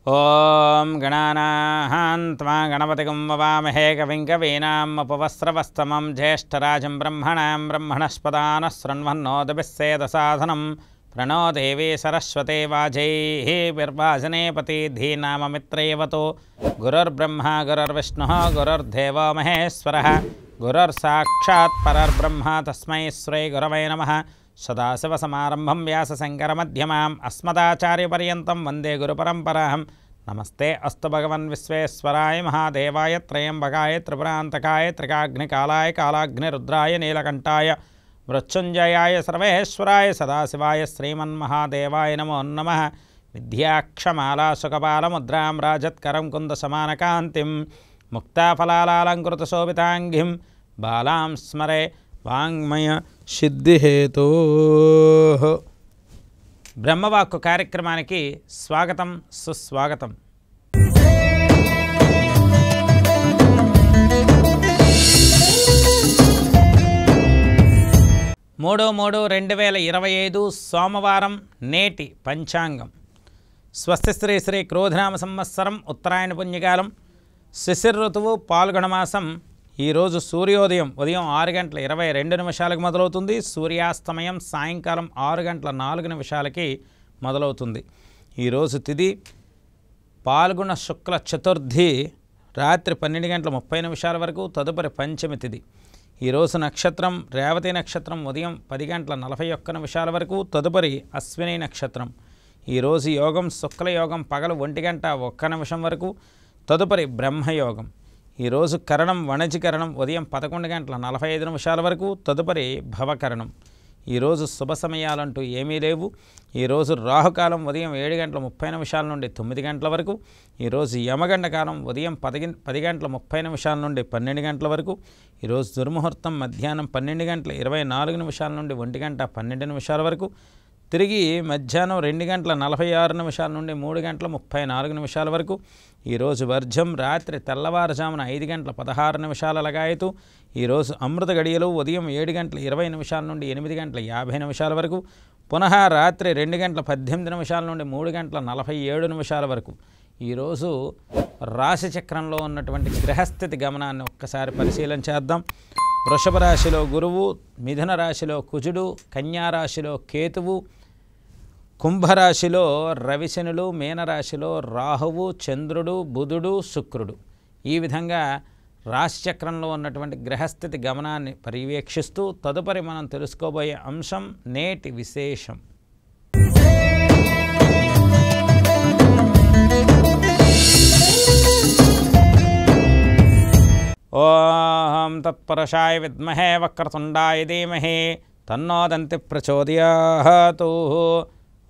ఓం గణానాహం త్వా గణపతిగం వవామహే కవిం కవీనాముపవస్త్రవస్తమం జ్యేష్ఠరాజం బ్రహ్మణాం బ్రహ్మణస్పదాన శృణ్వన్నోదభిస్సేదసాధనం ప్రణో దేవీ సరస్వతే వాజైః విర్వాజనేపతి ధీనామమిత్రైవతో గురుర్బ్రహ్మ గురుర్విష్ణుః గురుర్దేవో మహేశ్వరः గురుర్సాక్షాత్ పరర్బ్రహ్మ తస్మై శ్రీ గురవే నమః. సదాశివసమారంభం వ్యాసశంకరమధ్యమాం అస్మదాచార్యపర్యంతం వందే గురుపరంపరాం. నమస్తే అస్తు భగవన్ విశ్వేశ్వరాయ మహాదేవాయ త్రయంబకాయ త్రిపురాంతకాయ త్రికాగ్నికాలాయ కాలాగ్నిరుద్రాయ నీలకంఠాయ మృత్యుంజయాయ సర్వేశ్వరాయ సదాశివాయ శ్రీమన్మహాదేవాయ నమో నమః. విద్యాక్షమాలాసుకపాలముద్రాం రాజత్కరం కుందసమానకాంతిం ముక్తాఫలాలంకృతశోభితాంగిం బాలాం స్మరే వాంగ్మయ సిద్ధిహేతో. బ్రహ్మవాక్కు కార్యక్రమానికి స్వాగతం సుస్వాగతం. మూడు 2025 సోమవారం నేటి పంచాంగం. స్వస్తి శ్రీ శ్రీ క్రోధనామ సంవత్సరం ఉత్తరాయణ పుణ్యకాలం శిశిర ఋతువు పాల్గొనమాసం. ఈరోజు సూర్యోదయం ఉదయం 6:22 మొదలవుతుంది. సూర్యాస్తమయం సాయంకాలం 6:04 మొదలవుతుంది. ఈరోజు తిథి పాల్గొన శుక్ల చతుర్థి రాత్రి 12:30 వరకు, తదుపరి పంచమి తిథి. ఈరోజు నక్షత్రం రేవతి నక్షత్రం ఉదయం 10:41 వరకు, తదుపరి అశ్విని నక్షత్రం. ఈరోజు యోగం శుక్లయోగం పగలు 1:01 వరకు, తదుపరి బ్రహ్మయోగం. ఈరోజు కరణం వణజికరణం ఉదయం 11:45 వరకు, తదుపరి భవకరణం. ఈరోజు శుభ సమయాలంటూ ఏమీ లేవు. ఈరోజు రాహుకాలం ఉదయం 7:30 నుండి 9 వరకు. ఈరోజు యమగండ కాలం ఉదయం 10:30 నుండి 12 వరకు. ఈరోజు దుర్ముహూర్తం మధ్యాహ్నం 12:24 నుండి 1:12 వరకు. తిరిగి మధ్యాహ్నం 2:46 నుండి 3:34 వరకు. ఈరోజు వర్జం రాత్రి తెల్లవారుజామున 5:16 లగాయతు. ఈరోజు అమృత గడియలు ఉదయం 7:20 నుండి 8:50 వరకు. పునః రాత్రి 2:18 నుండి 3:47 వరకు. ఈరోజు రాశి చక్రంలో ఉన్నటువంటి గ్రహస్థితి గమనాన్ని ఒక్కసారి పరిశీలన చేద్దాం. వృషభ రాశిలో గురువు, మిథున రాశిలో కుజుడు, కన్యారాశిలో కేతువు, కుంభరాశిలో రవిశనులు, మీనరాశిలో రాహువు, చంద్రుడు, బుధుడు, శుక్రుడు. ఈ విధంగా రాశిచక్రంలో ఉన్నటువంటి గ్రహస్థితి గమనాన్ని పర్యవేక్షిస్తూ తదుపరి మనం తెలుసుకోబోయే అంశం నేటి విశేషం. ఓం తత్పురుషాయ విద్మహే వక్రతుండాయ ధీమహి తన్నో దంతి ప్రచోదయాతు.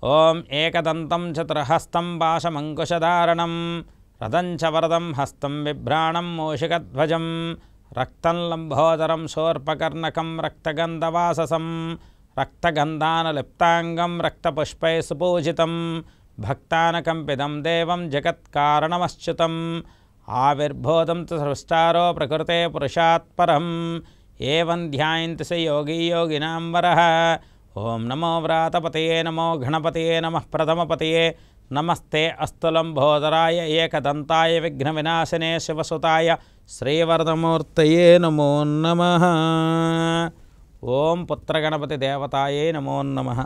ఓం ఏకదంతం చతుర్హస్తం పాశమంకుశధారణం రథం చ వరదం హస్తం బిభ్రాణం మూషికధ్వజం రక్తం లంబోదరం శూర్పకర్ణకం రక్తగంధవాససం రక్తగంధానలిప్తాంగం రక్తపుష్పై సుపూజితం భక్తానకంపితం దేవం జగత్కారణమశ్చుతం ఆవిర్భూతం తు సృష్టారో ప్రకృతే పురుషాత్ పరం ఏవం ధ్యాయంతి స యోగీ యోగినాం వరః. ఓం నమో వ్రాతపతయే నమో గణపతయే నమః ప్రథమపతయే నమస్తే అస్తు లంబోదరాయ ఏకదంతాయ విఘ్న వినాశనే శివసుతాయ శ్రీవరదమూర్తయే నమో నమః. ఓం పుత్రగణపతి దేవతాయే నమో నమః.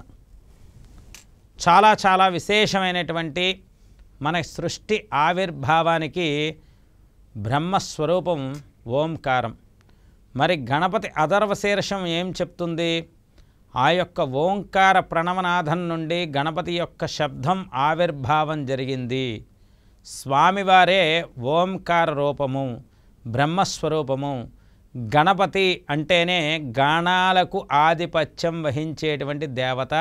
చాలా విశేషమైనటువంటి మన సృష్టి ఆవిర్భావానికి బ్రహ్మస్వరూపం ఓంకారం. మరి గణపతి అథర్వశీర్షం ఏం చెప్తుంది? ఆ యొక్క ఓంకార ప్రణవనాథం నుండి గణపతి యొక్క శబ్దం ఆవిర్భావం జరిగింది. స్వామివారే ఓంకార రూపము, బ్రహ్మస్వరూపము. గణపతి అంటేనే గాణాలకు ఆధిపత్యం వహించేటువంటి దేవత.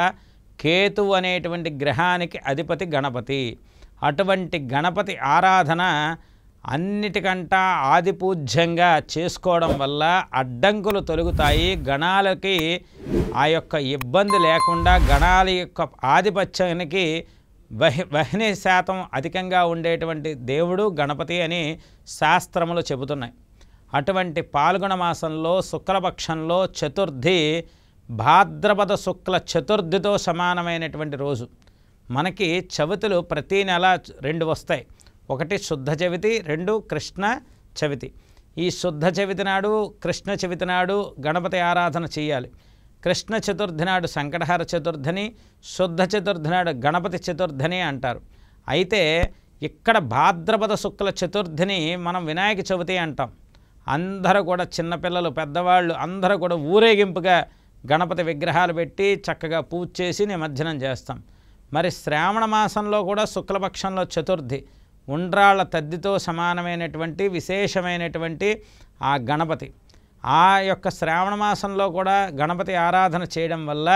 కేతు అనేటువంటి గ్రహానికి అధిపతి గణపతి. అటువంటి గణపతి ఆరాధన అన్నిటికంటా ఆదిపూజ్యంగా చేసుకోవడం వల్ల అడ్డంకులు తొలగుతాయి. గణాలకి ఆ యొక్క ఇబ్బంది లేకుండా గణాల యొక్క ఆధిపత్యానికి వహ్ని శాతం అధికంగా ఉండేటువంటి దేవుడు గణపతి అని శాస్త్రములు చెబుతున్నాయి. అటువంటి పాల్గొన మాసంలో శుక్లపక్షంలో చతుర్థి భాద్రపద శుక్ల చతుర్థితో సమానమైనటువంటి రోజు. మనకి చవితులు ప్రతీ నెల 2 వస్తాయి. ఒకటి శుద్ధ చవితి, 2 కృష్ణ చవితి. ఈ శుద్ధ చవితి నాడు కృష్ణ చవితి నాడు గణపతి ఆరాధన చేయాలి. కృష్ణ చతుర్థి నాడు సంకటహర చతుర్థిని, శుద్ధ చతుర్థి నాడు గణపతి చతుర్థిని అంటారు. అయితే ఇక్కడ భాద్రపద శుక్ల చతుర్థిని మనం వినాయక చవితి అంటాం. అందరూ కూడా చిన్నపిల్లలు పెద్దవాళ్ళు అందరూ కూడా ఊరేగింపుగా గణపతి విగ్రహాలు పెట్టి చక్కగా పూజ చేసి నిమజ్జనం చేస్తాం. మరి శ్రావణ మాసంలో కూడా శుక్లపక్షంలో చతుర్థి ఉండ్రాళ్ళ తద్దితో సమానమైనటువంటి విశేషమైనటువంటి ఆ గణపతి. ఆ యొక్క శ్రావణ మాసంలో కూడా గణపతి ఆరాధన చేయడం వల్ల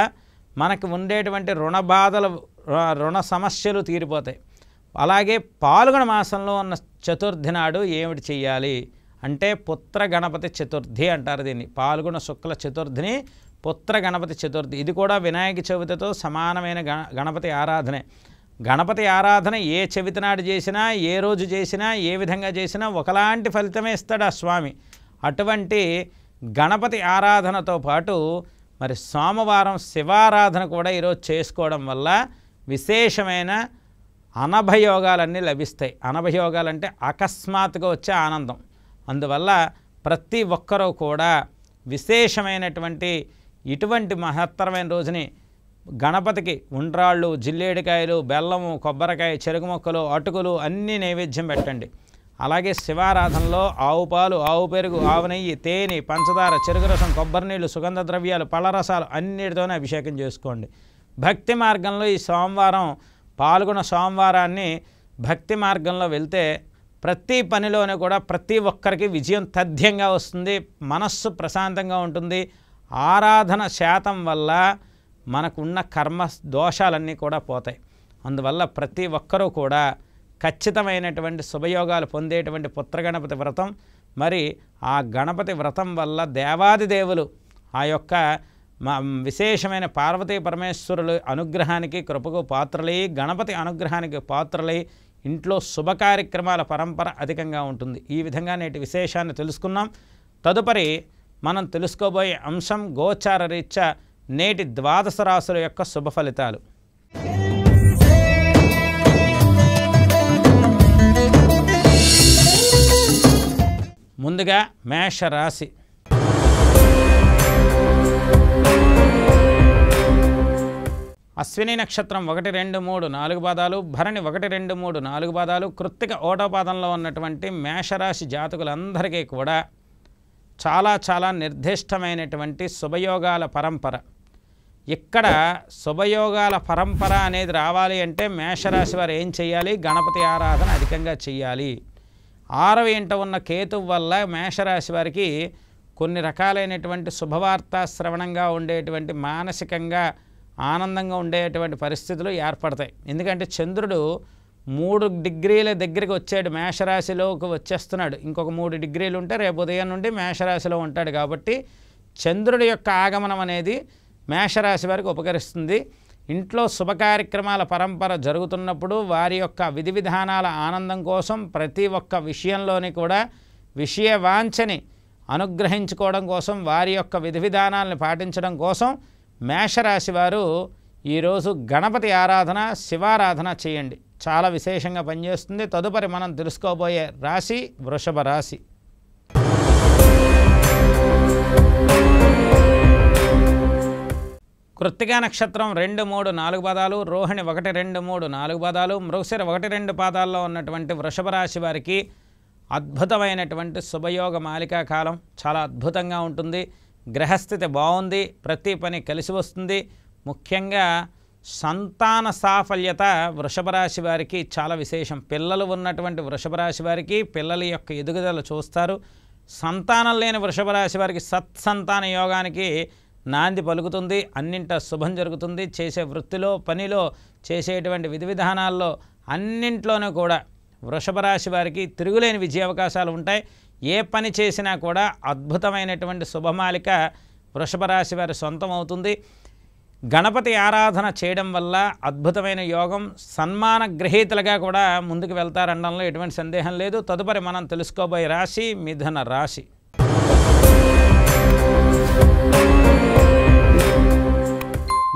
మనకు ఉండేటువంటి రుణ బాధలు రుణ సమస్యలు తీరిపోతాయి. అలాగే పాల్గొన మాసంలో ఉన్న చతుర్థి నాడు ఏమిటి చెయ్యాలి అంటే పుత్ర గణపతి చతుర్థి అంటారు దీన్ని. పాల్గొన శుక్ల చతుర్థిని పుత్ర గణపతి చతుర్థి. ఇది కూడా వినాయక చవితితో సమానమైన గణపతి ఆరాధనే. గణపతి ఆరాధన ఏ చవితి నాడు చేసినా ఏ రోజు చేసినా ఏ విధంగా చేసినా ఒకలాంటి ఫలితమే ఇస్తాడు ఆ స్వామి. అటువంటి గణపతి ఆరాధనతో పాటు మరి సోమవారం శివారాధన కూడా ఈరోజు చేసుకోవడం వల్ల విశేషమైన అనభయోగాలన్నీ లభిస్తాయి. అనభయోగాలంటే అకస్మాత్తుగా వచ్చే ఆనందం. అందువల్ల ప్రతి ఒక్కరూ కూడా విశేషమైనటువంటి ఇటువంటి మహత్తరమైన రోజుని గణపతికి ఉండ్రాళ్ళు, జిల్లేడికాయలు, బెల్లము, కొబ్బరికాయ, చెరుకు మొక్కలు, అటుకులు అన్నీ నైవేద్యం పెట్టండి. అలాగే శివారాధనలో ఆవు పాలు, ఆవు పెరుగు, ఆవు నెయ్యి, తేనె, పంచదార, చెరుకు రసం, కొబ్బరి నీళ్ళు, సుగంధ ద్రవ్యాలు, పళ్ళరసాలు అన్నిటితోనే అభిషేకం చేసుకోండి. భక్తి మార్గంలో ఈ సోమవారం పాల్గొన్న సోమవారాన్ని భక్తి మార్గంలో వెళ్తే ప్రతి పనిలోనే కూడా ప్రతి ఒక్కరికి విజయం తథ్యంగా వస్తుంది. మనస్సు ప్రశాంతంగా ఉంటుంది. ఆరాధన శాతం వల్ల మనకున్న కర్మ దోషాలన్నీ కూడా పోతాయి. అందువల్ల ప్రతి ఒక్కరూ కూడా ఖచ్చితమైనటువంటి శుభయోగాలు పొందేటువంటి పుత్రగణపతి వ్రతం, మరి ఆ గణపతి వ్రతం వల్ల దేవాది దేవులు ఆ యొక్క విశేషమైన పార్వతీ పరమేశ్వరులు అనుగ్రహానికి కృపకు పాత్రలై, గణపతి అనుగ్రహానికి పాత్రలై ఇంట్లో శుభ కార్యక్రమాల పరంపర అధికంగా ఉంటుంది. ఈ విధంగా నేటి విశేషాన్ని తెలుసుకున్నాం. తదుపరి మనం తెలుసుకోబోయే అంశం గోచార రీత్యా నేటి ద్వాదశ రాశుల యొక్క శుభ ఫలితాలు. ముందుగా మేషరాశి. అశ్విని నక్షత్రం 1, 2, 3, 4 పాదాలు, భరణి 1, 2, 3, 4 పాదాలు, కృత్తిక 1వ పాదంలో ఉన్నటువంటి మేషరాశి జాతకులందరికీ కూడా చాలా నిర్దిష్టమైనటువంటి శుభయోగాల పరంపర. ఇక్కడ శుభయోగాల పరంపర అనేది రావాలి అంటే మేషరాశి వారు ఏం చేయాలి? గణపతి ఆరాధన అధికంగా చేయాలి. 6వ ఇంట ఉన్న కేతువు వల్ల మేషరాశి వారికి కొన్ని రకాలైనటువంటి శుభవార్త శ్రవణంగా ఉండేటువంటి మానసికంగా ఆనందంగా ఉండేటువంటి పరిస్థితులు ఏర్పడతాయి. ఎందుకంటే చంద్రుడు 3 డిగ్రీల దగ్గరికి వచ్చాడు, మేషరాశిలోకి వచ్చేస్తున్నాడు. ఇంకొక 3 డిగ్రీలు ఉంటే రేపు ఉదయం నుండి మేషరాశిలో ఉంటాడు. కాబట్టి చంద్రుడి యొక్క ఆగమనం అనేది మేషరాశి వారికి ఉపకరిస్తుంది. ఇంట్లో శుభ కార్యక్రమాల పరంపర జరుగుతున్నప్పుడు వారి యొక్క విధి విధానాల ఆనందం కోసం ప్రతి ఒక్క విషయంలోని కూడా విషయ వాంఛని అనుగ్రహించుకోవడం కోసం వారి యొక్క విధి విధానాలను పాటించడం కోసం మేషరాశి వారు ఈరోజు గణపతి ఆరాధన, శివారాధన చేయండి. చాలా విశేషంగా పనిచేస్తుంది. తదుపరి మనం తెలుసుకోబోయే రాశి వృషభ రాశి. కృత్తికా నక్షత్రం 2, 3, 4 పాదాలు, రోహిణి 1, 2, 3, 4 పాదాలు, మృగశిర 1, 2 పాదాల్లో ఉన్నటువంటి వృషభ రాశి వారికి అద్భుతమైనటువంటి శుభయోగ మాలికా కాలం. చాలా అద్భుతంగా ఉంటుంది. గ్రహస్థితి బాగుంది. ప్రతి పని కలిసి వస్తుంది. ముఖ్యంగా సంతాన సాఫల్యత వృషభ రాశి వారికి చాలా విశేషం. పిల్లలు ఉన్నటువంటి వృషభ రాశి వారికి పిల్లల యొక్క ఎదుగుదల చూస్తారు. సంతానం లేని వృషభ రాశి వారికి సత్సంతాన యోగానికి నాంది పలుకుతుంది. అన్నింట శుభం జరుగుతుంది. చేసే వృత్తిలో, పనిలో, చేసేటువంటి విధి విధానాల్లో అన్నింట్లోనూ కూడా వృషభ రాశి వారికి తిరుగులేని విజయ అవకాశాలు ఉంటాయి. ఏ పని చేసినా కూడా అద్భుతమైనటువంటి శుభమాలిక వృషభ రాశి వారి సొంతం అవుతుంది. గణపతి ఆరాధన చేయడం వల్ల అద్భుతమైన యోగం, సన్మాన గ్రహీతలుగా కూడా ముందుకు వెళ్తారనడంలో ఎటువంటి సందేహం లేదు. తదుపరి మనం తెలుసుకోబోయే రాశి మిథున రాశి.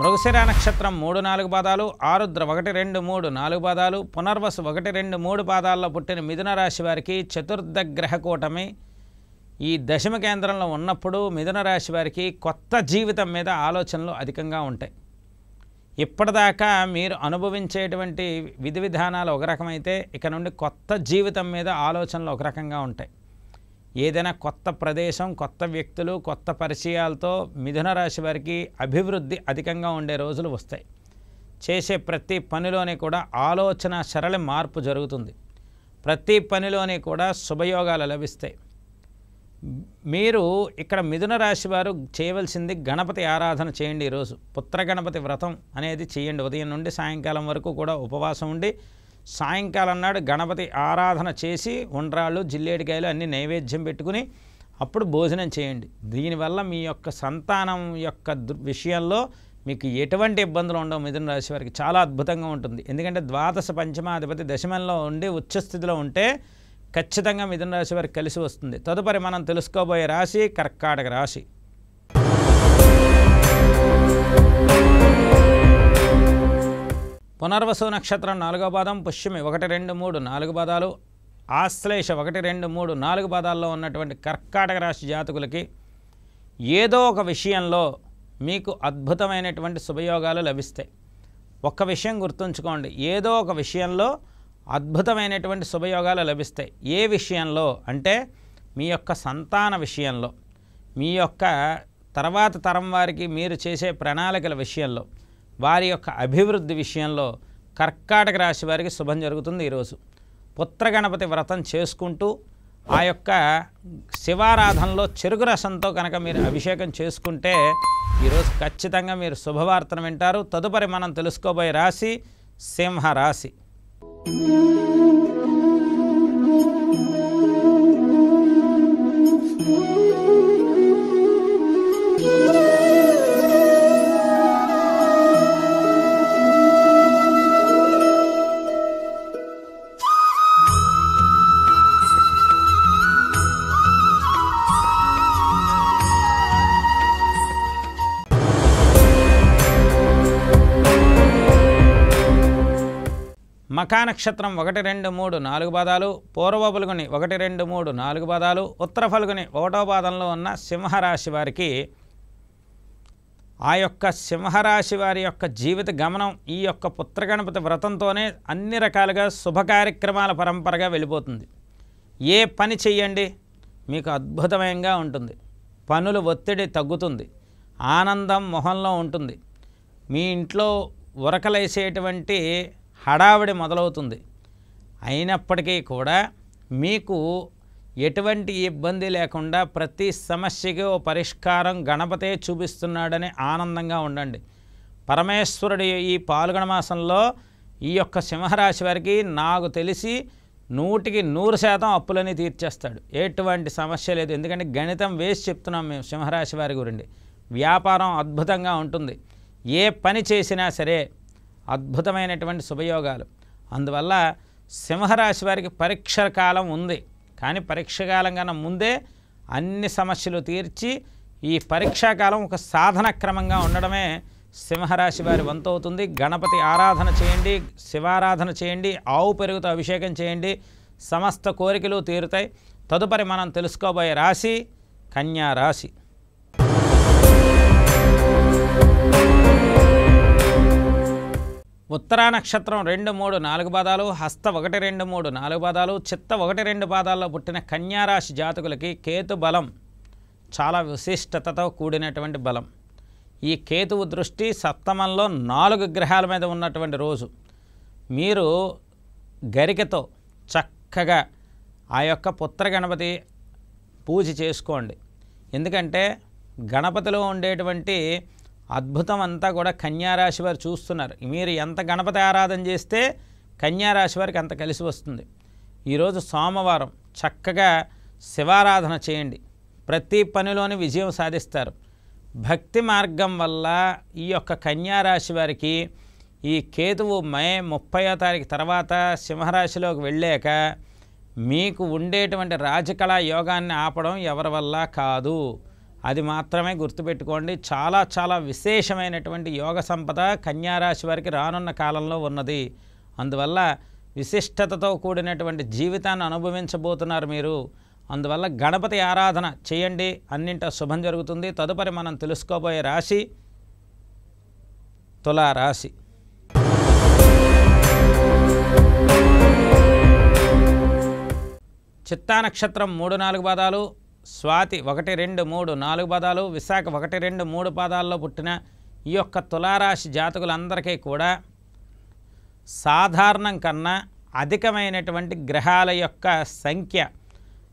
మృగశిర నక్షత్రం 3-4 పాదాలు, ఆరుద్ర 1-2-3-4 పాదాలు, పునర్వసు 1-2-3 పాదాల్లో పుట్టిన మిథున రాశి వారికి చతుర్థ గ్రహ కూటమి ఈ దశమ కేంద్రంలో ఉన్నప్పుడు మిథున రాశి వారికి కొత్త జీవితం మీద ఆలోచనలు అధికంగా ఉంటాయి. ఇప్పటిదాకా మీరు అనుభవించేటువంటి విధి విధానాలు ఒక రకమైతే ఇక నుండి కొత్త జీవితం మీద ఆలోచనలు ఒక రకంగా ఉంటాయి. ఏదైనా కొత్త ప్రదేశం, కొత్త వ్యక్తులు, కొత్త పరిచయాలతో మిథున రాశి వారికి అభివృద్ధి అధికంగా ఉండే రోజులు వస్తాయి. చేసే ప్రతి పనిలోనే కూడా ఆలోచన సరళ మార్పు జరుగుతుంది. ప్రతి పనిలోనే కూడా శుభయోగాలు లభిస్తాయి. మీరు ఇక్కడ మిథున రాశి వారు చేయవలసింది గణపతి ఆరాధన చేయండి. ఈరోజు పుత్ర గణపతి వ్రతం అనేది చేయండి. ఉదయం నుండి సాయంకాలం వరకు కూడా ఉపవాసం ఉండి సాయంకాలం నాడు గణపతి ఆరాధన చేసి ఉండ్రాళ్ళు, జిల్లేడికాయలు అన్నీ నైవేద్యం పెట్టుకుని అప్పుడు భోజనం చేయండి. దీనివల్ల మీ యొక్క సంతానం యొక్క విషయంలో మీకు ఎటువంటి ఇబ్బందులు ఉండవు. మిథున రాశి వారికి చాలా అద్భుతంగా ఉంటుంది. ఎందుకంటే ద్వాదశ పంచమాధిపతి దశమంలో ఉండి ఉచ్చస్థితిలో ఉంటే ఖచ్చితంగా మిథున రాశి వారికి కలిసి వస్తుంది. తదుపరి మనం తెలుసుకోబోయే రాశి కర్కాటక రాశి. పునర్వసు నక్షత్రం 4వ పాదం, పుష్యమి 1-2-3-4 పాదాలు, ఆశ్లేష 1-2-3-4 పాదాల్లో ఉన్నటువంటి కర్కాటక రాశి జాతకులకి ఏదో ఒక విషయంలో మీకు అద్భుతమైనటువంటి శుభయోగాలు లభిస్తాయి. ఒక్క విషయం గుర్తుంచుకోండి, ఏదో ఒక విషయంలో అద్భుతమైనటువంటి శుభయోగాలు లభిస్తాయి. ఏ విషయంలో అంటే మీ యొక్క సంతాన విషయంలో, మీ యొక్క తర్వాత తరం వారికి మీరు చేసే ప్రణాళికల విషయంలో, వారి యొక్క అభివృద్ధి విషయంలో కర్కాటక రాశి వారికి శుభం జరుగుతుంది. ఈరోజు పుత్ర గణపతి వ్రతం చేసుకుంటూ ఆ యొక్క శివారాధనలో చెరుకు రసంతో కనుక మీరు అభిషేకం చేసుకుంటే ఈరోజు ఖచ్చితంగా మీరు శుభవార్తను వింటారు. తదుపరి మనం తెలుసుకోబోయే రాశి సింహరాశి. మఖా నక్షత్రం 1-2-3-4 పాదాలు, పూర్వ ఫల్గుని 1-2-3-4 పాదాలు, ఉత్తర ఫల్గుని 1వ పాదంలో ఉన్న సింహరాశి వారికి ఆ యొక్క సింహరాశి వారి యొక్క జీవిత గమనం ఈ యొక్క పుత్ర గణపతి వ్రతంతోనే అన్ని రకాలుగా శుభ కార్యక్రమాల పరంపరగా వెళ్ళిపోతుంది. ఏ పని చెయ్యండి మీకు అద్భుతమైనగా ఉంటుంది. పనులు ఒత్తిడి తగ్గుతుంది. ఆనందం మొహంలో ఉంటుంది. మీ ఇంట్లో ఉరకలేసేటువంటి హడావిడి మొదలవుతుంది. అయినప్పటికీ కూడా మీకు ఎటువంటి ఇబ్బంది లేకుండా ప్రతి సమస్యకి ఓ పరిష్కారం గణపతే చూపిస్తున్నాడని ఆనందంగా ఉండండి. పరమేశ్వరుడు ఈ పాల్గొన మాసంలో ఈ యొక్క సింహరాశి వారికి నాకు తెలిసి 100% అప్పులని తీర్చేస్తాడు. ఎటువంటి సమస్య లేదు. ఎందుకంటే గణితం వేసి చెప్తున్నాం మేము సింహరాశి వారి గురించి. వ్యాపారం అద్భుతంగా ఉంటుంది. ఏ పని చేసినా సరే అద్భుతమైనటువంటి శుభయోగాలు. అందువల్ల సింహరాశి వారికి పరీక్ష కాలం ఉంది. కానీ పరీక్ష కాలం కన్నా ముందే అన్ని సమస్యలు తీర్చి ఈ పరీక్షాకాలం ఒక సాధన క్రమంగా ఉండడమే సింహరాశి వారి వంతు అవుతుంది. గణపతి ఆరాధన చేయండి, శివారాధన చేయండి, ఆవు పెరుగుతో అభిషేకం చేయండి, సమస్త కోరికలు తీరుతాయి. తదుపరి మనం తెలుసుకోబోయే రాశి కన్యా రాశి. ఉత్తరా నక్షత్రం 2-3-4 పాదాలు, హస్త 1-2-3-4 పాదాలు, చిత్త 1-2 పాదాల్లో పుట్టిన కన్యారాశి జాతకులకి కేతు బలం చాలా విశిష్టతతో కూడినటువంటి బలం. ఈ కేతువు దృష్టి సప్తమంలో 4 గ్రహాల మీద ఉన్నటువంటి రోజు. మీరు గరికతో చక్కగా ఆ యొక్క పుత్ర గణపతి పూజ చేసుకోండి. ఎందుకంటే గణపతిలో ఉండేటువంటి అద్భుతం అంతా కూడా కన్యారాశి వారు చూస్తున్నారు. మీరు ఎంత గణపతి ఆరాధన చేస్తే కన్యారాశి వారికి అంత కలిసి వస్తుంది. ఈరోజు సోమవారం చక్కగా శివారాధన చేయండి. ప్రతి పనిలోని విజయం సాధిస్తారు. భక్తి మార్గం వల్ల ఈ యొక్క కన్యారాశి వారికి ఈ కేతువు మే 30వ తారీఖు తర్వాత సింహరాశిలోకి వెళ్ళాక మీకు ఉండేటువంటి రాజకళా యోగాన్ని ఆపడం ఎవరి వల్ల కాదు. అది మాత్రమే గుర్తుపెట్టుకోండి. చాలా చాలా విశేషమైనటువంటి యోగ సంపద కన్యారాశి వారికి రానున్న కాలంలో ఉన్నది. అందువల్ల విశిష్టతతో కూడినటువంటి జీవితాన్ని అనుభవించబోతున్నారు మీరు. అందువల్ల గణపతి ఆరాధన చేయండి, అన్నింట శుభం జరుగుతుంది. తదుపరి మనం తెలుసుకోబోయే రాశి తులారాశి. చిత్తా నక్షత్రం 3-4 పాదాలు, స్వాతి 1-2-3-4 పాదాలు, విశాఖ 1-2-3 పాదాల్లో పుట్టిన ఈ యొక్క తులారాశి జాతకులందరికీ కూడా సాధారణం కన్నా అధికమైనటువంటి గ్రహాల యొక్క సంఖ్య,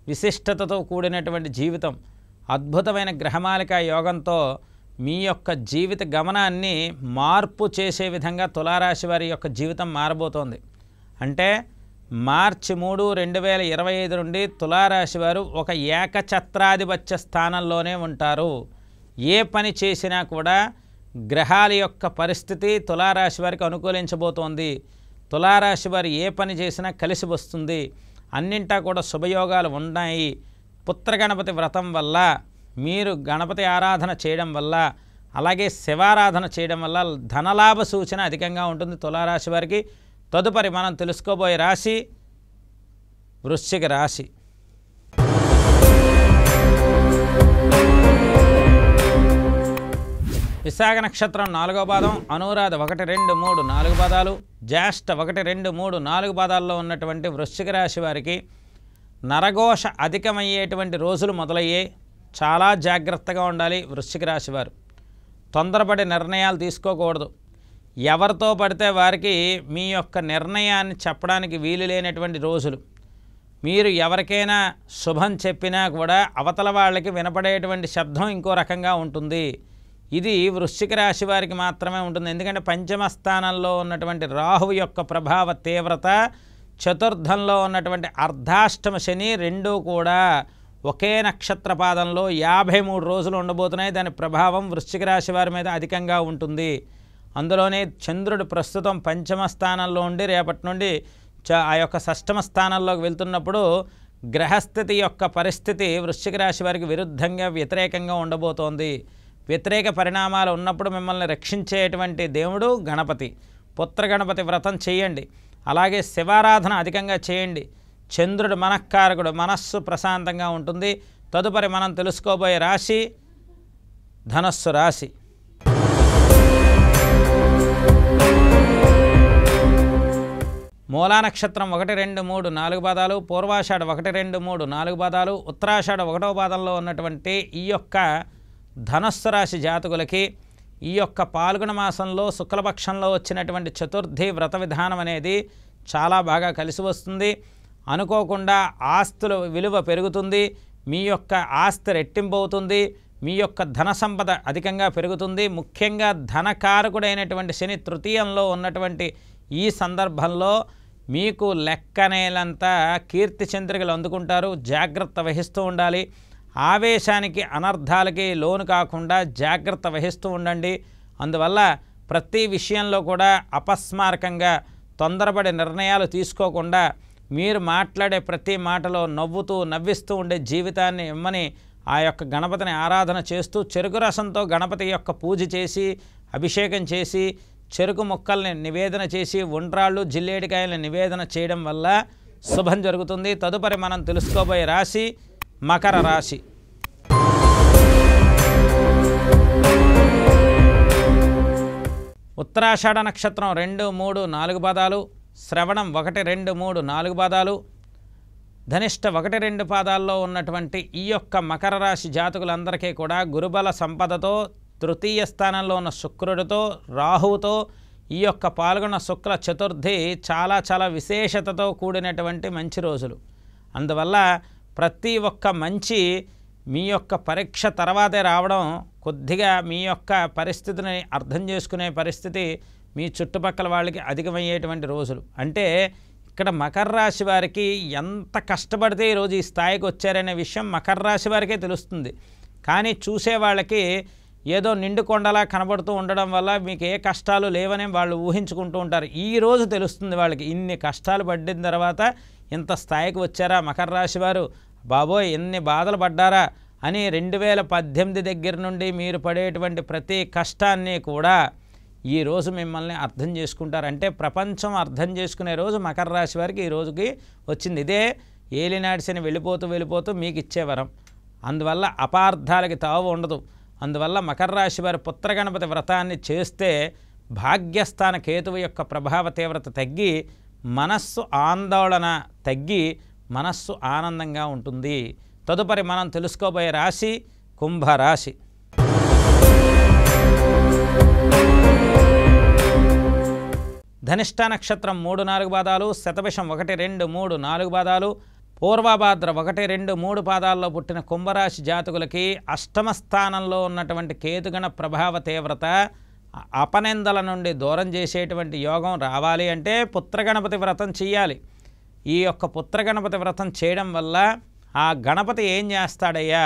విశిష్టతతో కూడినటువంటి జీవితం, అద్భుతమైన గ్రహమాలిక యోగంతో మీ యొక్క జీవిత గమనాన్ని మార్పు చేసే విధంగా తులారాశి వారి యొక్క జీవితం మారబోతోంది. అంటే మార్చి 3, 2025 నుండి తులారాశి వారు ఒక ఏకఛత్రాధిపత్య స్థానంలోనే ఉంటారు. ఏ పని చేసినా కూడా గ్రహాల యొక్క పరిస్థితి తులారాశి వారికి అనుకూలించబోతోంది. తులారాశి వారు ఏ పని చేసినా కలిసి వస్తుంది. అన్నింటా కూడా శుభయోగాలు ఉన్నాయి. పుత్రగణపతి వ్రతం వల్ల, మీరు గణపతి ఆరాధన చేయడం వల్ల, అలాగే శివారాధన చేయడం వల్ల ధనలాభ సూచన అధికంగా ఉంటుంది తులారాశి వారికి. తదుపరి మనం తెలుసుకోబోయే రాశి వృశ్చిక రాశి. విశాఖ నక్షత్రం 4వ పాదం, అనురాధ 1-2-3-4 పాదాలు, జ్యేష్ఠ 1-2-3-4 పాదాల్లో ఉన్నటువంటి వృశ్చిక రాశి వారికి నరఘోష అధికమయ్యేటువంటి రోజులు మొదలయ్యాయి. చాలా జాగ్రత్తగా ఉండాలి వృశ్చిక రాశి వారు. తొందరపడి నిర్ణయాలు తీసుకోకూడదు. ఎవరితో పడితే వారికి మీ యొక్క నిర్ణయాన్ని చెప్పడానికి వీలు లేనటువంటి రోజులు. మీరు ఎవరికైనా శుభం చెప్పినా కూడా అవతల వాళ్ళకి వినపడేటువంటి శబ్దం ఇంకో రకంగా ఉంటుంది. ఇది వృశ్చిక రాశి వారికి మాత్రమే ఉంటుంది. ఎందుకంటే పంచమ స్థానంలో ఉన్నటువంటి రాహువు యొక్క ప్రభావ తీవ్రత, చతుర్థంలో ఉన్నటువంటి అర్ధాష్టమ శని రెండూ కూడా ఒకే నక్షత్ర పాదంలో 53 రోజులు ఉండబోతున్నాయి. దాని ప్రభావం వృశ్చిక రాశి వారి మీద అధికంగా ఉంటుంది. అందులోనే చంద్రుడు ప్రస్తుతం పంచమ స్థానంలో ఉండి రేపటి నుండి ఆ యొక్క షష్టమ స్థానంలోకి వెళ్తున్నప్పుడు గ్రహస్థితి యొక్క పరిస్థితి వృశ్చిక రాశి వారికి విరుద్ధంగా వ్యతిరేకంగా ఉండబోతోంది. వ్యతిరేక పరిణామాలు ఉన్నప్పుడు మిమ్మల్ని రక్షించేటువంటి దేవుడు గణపతి. పుత్రగణపతి వ్రతం చేయండి. అలాగే శివారాధన అధికంగా చేయండి. చంద్రుడు మనఃకారకుడు, మనస్సు ప్రశాంతంగా ఉంటుంది. తదుపరి మనం తెలుసుకోబోయే రాశి ధనస్సు రాశి. మూలా నక్షత్రం 1-2-3-4 పాదాలు, పూర్వాషాఢ 1-2-3-4 పాదాలు, ఉత్తరాషాఢ 1వ పాదంలో ఉన్నటువంటి ఈ యొక్క ధనస్సు రాశి జాతకులకి ఈ యొక్క పాల్గొన మాసంలో శుక్లపక్షంలో వచ్చినటువంటి చతుర్థి వ్రత విధానం అనేది చాలా బాగా కలిసి వస్తుంది. అనుకోకుండా ఆస్తుల విలువ పెరుగుతుంది. మీ యొక్క ఆస్తి రెట్టింపు అవుతుంది. మీ యొక్క ధన సంపద అధికంగా పెరుగుతుంది. ముఖ్యంగా ధనకారకుడైనటువంటి శని తృతీయంలో ఉన్నటువంటి ఈ సందర్భంలో మీకు లెక్కనేలంత కీర్తి చంద్రికలు అందుకుంటారు. జాగ్రత్త వహిస్తూ ఉండాలి. ఆవేశానికి అనర్థాలకి లోను కాకుండా జాగ్రత్త వహిస్తూ ఉండండి. అందువల్ల ప్రతి విషయంలో కూడా అపస్మారకంగా తొందరపడి నిర్ణయాలు తీసుకోకుండా మీరు మాట్లాడే ప్రతి మాటలో నవ్వుతూ నవ్విస్తూ ఉండే జీవితాన్ని ఇమ్మని ఆ యొక్క గణపతిని ఆరాధన చేస్తూ చెరుకు రసంతో గణపతి యొక్క పూజ చేసి అభిషేకం చేసి చెరుకు ముక్కల్ని నివేదన చేసి ఉండ్రాళ్ళు జిల్లేడికాయలను నివేదన చేయడం వల్ల శుభం జరుగుతుంది. తదుపరి మనం తెలుసుకోబోయే రాశి మకర రాశి. ఉత్తరాషాఢ నక్షత్రం 2, 3, 4 పాదాలు, శ్రవణం 1, 2, 3, 4 పాదాలు, ధనిష్ట 1, 2 పాదాల్లో ఉన్నటువంటి ఈ యొక్క మకర రాశి జాతకులందరికీ కూడా గురుబల సంపదతో తృతీయ స్థానంలో ఉన్న శుక్రుడితో రాహువుతో ఈ యొక్క పాల్గొన్న శుక్ల చతుర్థి చాలా చాలా విశేషతతో కూడినటువంటి మంచి రోజులు. అందువల్ల ప్రతి ఒక్క మంచి మీ యొక్క పరీక్ష తర్వాతే రావడం, కొద్దిగా మీ యొక్క పరిస్థితిని అర్థం చేసుకునే పరిస్థితి మీ చుట్టుపక్కల వాళ్ళకి అధికమయ్యేటువంటి రోజులు. అంటే ఇక్కడ మకర రాశి వారికి ఎంత కష్టపడితే ఈరోజు ఈ స్థాయికి వచ్చారనే విషయం మకర రాశి వారికే తెలుస్తుంది. కానీ చూసే వాళ్ళకి ఏదో నిండు కొండలా కనబడుతూ ఉండడం వల్ల మీకు ఏ కష్టాలు లేవని వాళ్ళు ఊహించుకుంటూ ఉంటారు. ఈరోజు తెలుస్తుంది వాళ్ళకి ఇన్ని కష్టాలు పడిన తర్వాత ఇంత స్థాయికి వచ్చారా మకర రాశి వారు, బాబోయ్ ఎన్ని బాధలు పడ్డారా అని 2018 దగ్గర నుండి మీరు పడేటువంటి ప్రతి కష్టాన్ని కూడా ఈరోజు మిమ్మల్ని అర్థం చేసుకుంటారు. అంటే ప్రపంచం అర్థం చేసుకునే రోజు మకర రాశి వారికి ఈ రోజుకి వచ్చింది. ఇదే ఏలినాటి శని వెళ్ళిపోతూ మీకు ఇచ్చే వరం. అందువల్ల అపార్థాలకి తావు ఉండదు. అందువల్ల మకర రాశి వారి పుత్రగణపతి వ్రతాన్ని చేస్తే భాగ్యస్థాన కేతువు యొక్క ప్రభావ తీవ్రత తగ్గి మనస్సు ఆందోళన తగ్గి మనస్సు ఆనందంగా ఉంటుంది. తదుపరి మనం తెలుసుకోబోయే రాశి కుంభరాశి. ధనిష్ట నక్షత్రం 3-4 పాదాలు, శతభిషం 1-2-3-4 పాదాలు, పూర్వభాద్ర 1-2-3 పాదాల్లో పుట్టిన కుంభరాశి జాతకులకి అష్టమ స్థానంలో ఉన్నటువంటి కేతుగణ ప్రభావ తీవ్రత అపనిందల నుండి దూరం చేసేటువంటి యోగం రావాలి అంటే పుత్రగణపతి వ్రతం చేయాలి. ఈ యొక్క పుత్రగణపతి వ్రతం చేయడం వల్ల ఆ గణపతి ఏం చేస్తాడయ్యా,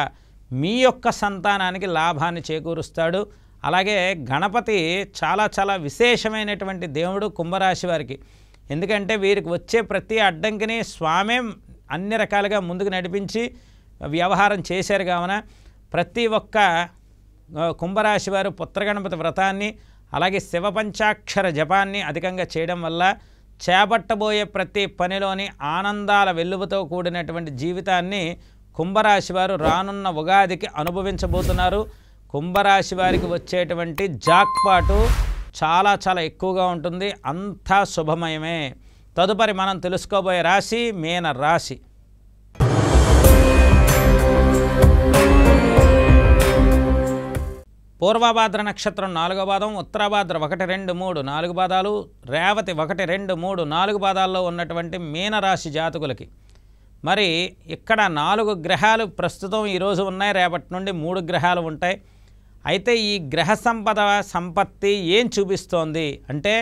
మీ యొక్క సంతానానికి లాభాన్ని చేకూరుస్తాడు. అలాగే గణపతి చాలా చాలా విశేషమైనటువంటి దేవుడు కుంభరాశి వారికి. ఎందుకంటే వీరికి వచ్చే ప్రతి అడ్డంకిని స్వామే అన్ని రకాలుగా ముందుకు నడిపించి వ్యవహారం చేశారు. కావున ప్రతి ఒక్క కుంభరాశి వారు పుత్రగణపతి వ్రతాన్ని అలాగే శివపంచాక్షర జపాన్ని అధికంగా చేయడం వల్ల చేపట్టబోయే ప్రతి పనిలోని ఆనందాల వెల్లువతో కూడినటువంటి జీవితాన్ని కుంభరాశి వారు రానున్న ఉగాదికి అనుభవించబోతున్నారు. కుంభరాశి వారికి వచ్చేటువంటి జాక్పాటు చాలా చాలా ఎక్కువగా ఉంటుంది. అంతా శుభమయమే. తదుపరి మనం తెలుసుకోబోయే రాశి మీన రాశి. పూర్వభాద్ర నక్షత్రం 4వ పాదం, ఉత్తరాభాద్ర 1-2-3-4 పాదాలు, రేవతి 1-2-3-4 పాదాల్లో ఉన్నటువంటి మీనరాశి జాతకులకి మరి ఇక్కడ 4 గ్రహాలు ప్రస్తుతం ఈరోజు ఉన్నాయి. రేపటి నుండి 3 గ్రహాలు ఉంటాయి. అయితే ఈ గ్రహ సంపత్తి ఏం చూపిస్తోంది అంటే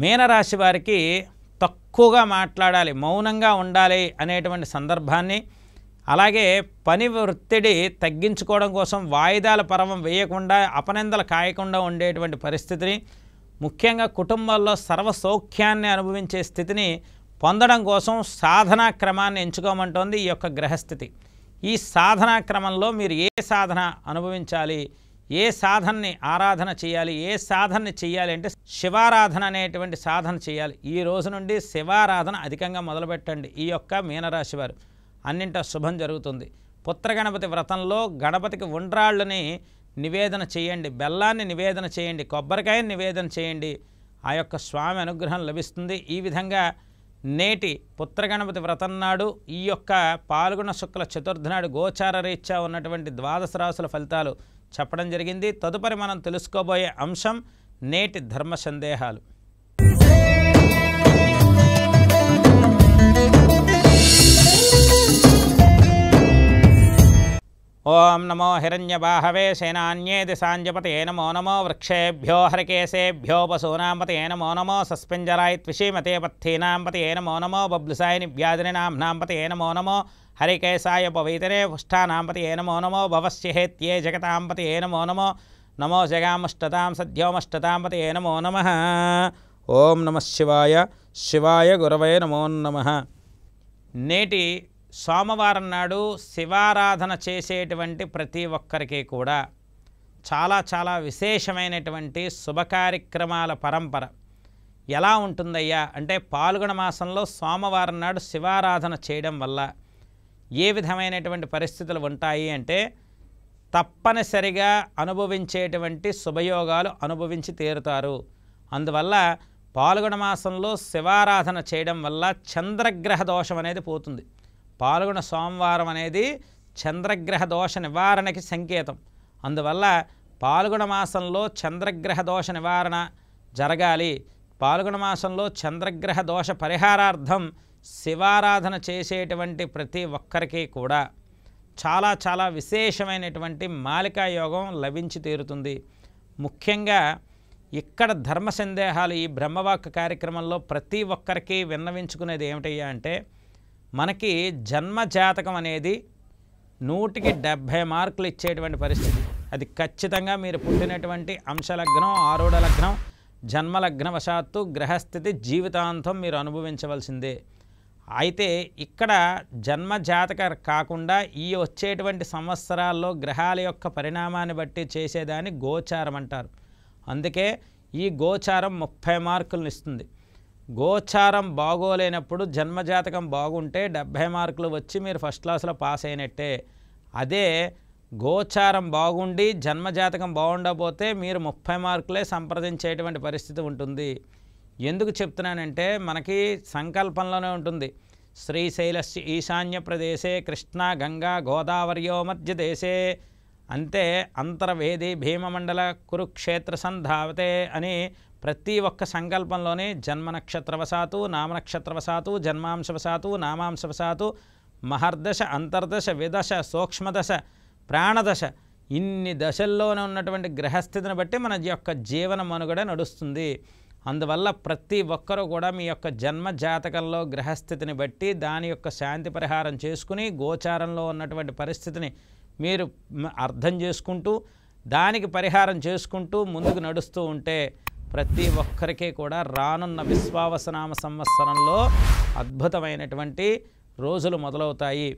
మీనరాశి వారికి తక్కువగా మాట్లాడాలి, మౌనంగా ఉండాలి అనేటువంటి సందర్భాన్ని, అలాగే పని ఒత్తిడి తగ్గించుకోవడం కోసం వాయిదాల పర్వం వేయకుండా అపనిందలు కాయకుండా ఉండేటువంటి పరిస్థితిని, ముఖ్యంగా కుటుంబాల్లో సర్వసౌఖ్యాన్ని అనుభవించే స్థితిని పొందడం కోసం సాధనా క్రమాన్ని ఎంచుకోమంటోంది ఈ యొక్క గ్రహస్థితి. ఈ సాధనా క్రమంలో మీరు ఏ సాధన అనుభవించాలి, ఏ సాధనని ఆరాధన చేయాలి, ఏ సాధనని చేయాలి అంటే శివారాధన అనేటువంటి సాధన చేయాలి. ఈ రోజు నుండి శివారాధన అధికంగా మొదలుపెట్టండి. ఈ యొక్క మీనరాశి వారు అన్నింటా శుభం జరుగుతుంది. పుత్రగణపతి వ్రతంలో గణపతికి ఉండ్రాళ్ళని నివేదన చేయండి, బెల్లాన్ని నివేదన చేయండి, కొబ్బరికాయని నివేదన చేయండి. ఆ యొక్క స్వామి అనుగ్రహం లభిస్తుంది. ఈ విధంగా నేటి పుత్రగణపతి వ్రతం నాడు ఈ యొక్క పాల్గొన శుక్ల చతుర్థి నాడు గోచార రీత్యా ఉన్నటువంటి 12 రాశుల ఫలితాలు చెప్పడం జరిగింది. తదుపరి మనం తెలుసుకోబోయే అంశం నేటి ధర్మ సందేహాలు. ఓం నమో హిరణ్యబాహవే సేనాన్యేది సాంజపతయే నమో నమో వృక్షేభ్యో హరికేశేభ్యో పశూనాంపతయే నమో నమో సస్పెంజరాయ త్విషీమతే పథీనాంపతయే నమో నమో బబ్లుసాయ నివ్యాధినాంపతయే నమో నమో హరికేశాయ పవైతరే పుష్టానాంపతయే నమో నమో భవస్యహేత్యే జగతాంపతయే నమో నమో నమో జగామష్టతాం సద్యోమష్టతాంపతయే నమో నమః. ఓం నమః శివాయ. శివాయ గురవే నమో నమః. నేటి సోమవారం నాడు శివారాధన చేసేటువంటి ప్రతి ఒక్కరికి కూడా చాలా చాలా విశేషమైనటువంటి శుభకార్యక్రమాల పరంపర ఎలా ఉంటుందయ్యా అంటే పాల్గొన మాసంలో సోమవారం నాడు శివారాధన చేయడం వల్ల ఏ విధమైనటువంటి పరిస్థితులు ఉంటాయి అంటే తప్పనిసరిగా అనుభవించేటువంటి శుభయోగాలు అనుభవించి తీరుతారు. అందువల్ల పాల్గొన మాసంలో శివారాధన చేయడం వల్ల చంద్రగ్రహ దోషం అనేది పోతుంది. పాల్గొన సోమవారం అనేది చంద్రగ్రహ దోష నివారణకి సంకేతం. అందువల్ల పాల్గొన మాసంలో చంద్రగ్రహ దోష నివారణ జరగాలి. పాల్గొన మాసంలో చంద్రగ్రహ దోష పరిహారార్థం శివారాధన చేసేటువంటి ప్రతి ఒక్కరికి కూడా చాలా చాలా విశేషమైనటువంటి మాలికా యోగం లభించి తీరుతుంది. ముఖ్యంగా ఇక్కడ ధర్మ సందేహాలు ఈ బ్రహ్మవాక్ కార్యక్రమంలో ప్రతి ఒక్కరికి విన్నవించుకునేది ఏమిటయ్యా అంటే, మనకి జన్మ జాతకం అనేది 100కి 70 మార్కులు ఇచ్చేటువంటి పరిస్థితి. అది ఖచ్చితంగా మీరు పుట్టినటువంటి అంశలగ్నం, ఆరూఢ లగ్నం, జన్మలగ్నవశాత్తు గ్రహస్థితి జీవితాంతం మీరు అనుభవించవలసిందే. అయితే ఇక్కడ జన్మ జాతక కాకుండా ఈ వచ్చేటువంటి సంవత్సరాల్లో గ్రహాల యొక్క పరిణామాన్ని బట్టి చేసేదాన్ని గోచారం అంటారు. అందుకే ఈ గోచారం 30 మార్కులను ఇస్తుంది. గోచారం బాగోలేనప్పుడు జన్మజాతకం బాగుంటే 70 మార్కులు వచ్చి మీరు ఫస్ట్ క్లాస్లో పాస్ అయినట్టే. అదే గోచారం బాగుండి జన్మజాతకం బాగుండకపోతే మీరు 30 మార్కులే సంప్రదించేటువంటి పరిస్థితి ఉంటుంది. ఎందుకు చెప్తున్నానంటే మనకి సంకల్పంలోనే ఉంటుంది. శ్రీశైలస్య ఈశాన్య ప్రదేశే కృష్ణా గంగా గోదావరియో మధ్య దేశే అంతే అంతర్వేది భీమమండల కురుక్షేత్ర సంధావతే అని ప్రతి ఒక్క సంకల్పంలోనే జన్మ నక్షత్రవశాతు, నామనక్షత్రవశాతు, జన్మాంశవశాతు, నామాంశవశాతు, మహర్దశ, అంతర్దశ, విదశ, సూక్ష్మదశ, ప్రాణదశ, ఇన్ని దశల్లోనే ఉన్నటువంటి గ్రహస్థితిని బట్టి మన యొక్క జీవన మనుగడ నడుస్తుంది. అందువల్ల ప్రతి ఒక్కరూ కూడా మీ యొక్క జన్మ జాతకంలో గ్రహస్థితిని బట్టి దాని యొక్క శాంతి పరిహారం చేసుకుని గోచారంలో ఉన్నటువంటి పరిస్థితిని మీరు అర్థం చేసుకుంటూ దానికి పరిహారం చేసుకుంటూ ముందుకు నడుస్తూ ఉంటే ప్రతి ఒక్కరికి కూడా రానున్న విశ్వావసనామ సంవత్సరంలో అద్భుతమైనటువంటి రోజులు మొదలవుతాయి.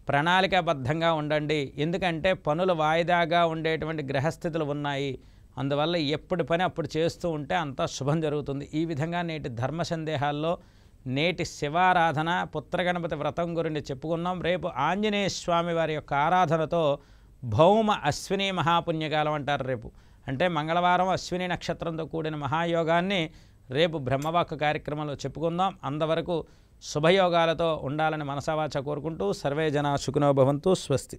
ప్రణాళికాబద్ధంగా ఉండండి. ఎందుకంటే పనులు వాయిదాగా ఉండేటువంటి గ్రహస్థితులు ఉన్నాయి. అందువల్ల ఎప్పుడు పని అప్పుడు చేస్తూ ఉంటే అంతా శుభం జరుగుతుంది. ఈ విధంగా నేటి ధర్మ సందేహాల్లో నేటి శివారాధన, పుత్రగణపతి వ్రతం గురించి చెప్పుకున్నాం. రేపు ఆంజనేయ స్వామి వారి యొక్క ఆరాధనతో భౌమ అశ్విని మహాపుణ్యకాలం అంటారు. రేపు అంటే మంగళవారం అశ్విని నక్షత్రంతో కూడిన మహాయోగాన్ని రేపు బ్రహ్మవాక్ కార్యక్రమంలో చెప్పుకుందాం. అంతవరకు శుభయోగాలతో ఉండాలని మనసావాచ కోరుకుంటూ సర్వే జనా సుఖినో భవంతు. స్వస్తి.